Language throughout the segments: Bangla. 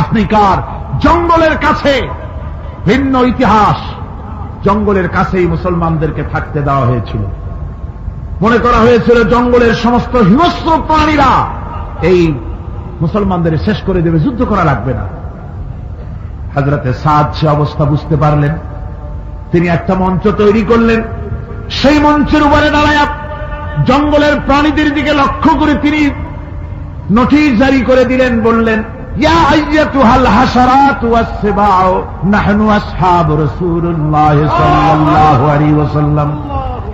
আফ্রিকার জঙ্গলের কাছে ভিন্ন ইতিহাস, জঙ্গলের কাছেই মুসলমানদেরকে থাকতে দেওয়া হয়েছিল। মনে করা হয়েছিল জঙ্গলের সমস্ত হিংস্র প্রাণীরা এই মুসলমানদের শেষ করে দেবে, যুদ্ধ করা লাগবে না। হযরতে সাদ সে অবস্থা বুঝতে পারলেন, তিনি একটা মঞ্চ তৈরি করলেন। সেই মঞ্চের উপরে দাঁড়ায় জঙ্গলের প্রাণীদের দিকে লক্ষ্য করে তিনি নোটিশ জারি করে দিলেন, বললেন, ইয়া আইয়াতুহাল হাশারাতু ওয়াস-সিবাউ নাহনু আসহাবু রাসূলুল্লাহ সাল্লাল্লাহু আলাইহি ওয়াসাল্লাম।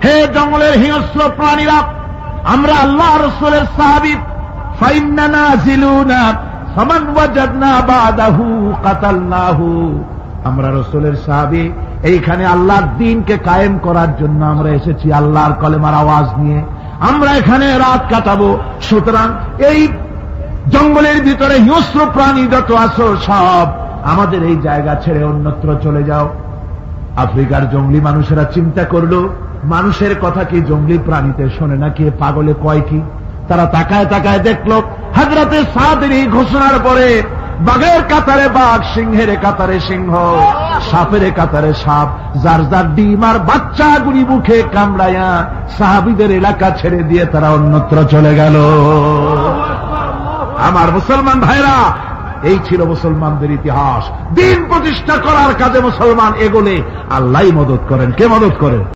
হে জঙ্গলের হিংস্র প্রাণীরা, আমরা আল্লাহ রাসূলের সাহাবী, ফাইন্না নাজিলুনা ফামান ওয়াজাদনা বাদাহু কাতালনাহু। আমরা রাসূলের সাহাবী, এইখানে আল্লাহর দ্বীনকে কায়েম করার জন্য আমরা এসেছি, আল্লাহর কলেমার আওয়াজ নিয়ে আমরা এখানে রাত কাটাবো। সুতরাং এই জঙ্গলের ভিতরে হিংস্র প্রাণী যত আছো সব আমাদের এই জায়গা ছেড়ে অন্যত্র চলে যাও। আফ্রিকার জঙ্গলি মানুষেরা চিন্তা করলো, মানুষের কথা কি জঙ্গলি প্রাণীতে শোনে নাকি, পাগলে কয় কি? তারা তাকায় তাকায় দেখল হযরতে সাদের এই ঘোষণার পরে বাঘের কাতারে বাঘ, সিংহের কাতারে সিংহ, সাপের কাতারে সাপ, যার যার ডিম আর বাচ্চাগুলি মুখে কামড়ায়া সাহাবীদের এলাকা ছেড়ে দিয়ে তারা অন্যত্র চলে গেল। আমার মুসলমান ভাইরা, এই ছিল মুসলমানদের ইতিহাস। দ্বীন প্রতিষ্ঠা করার কাজে মুসলমান এগোলে আল্লাহই মদত করেন। কে মদত করেন?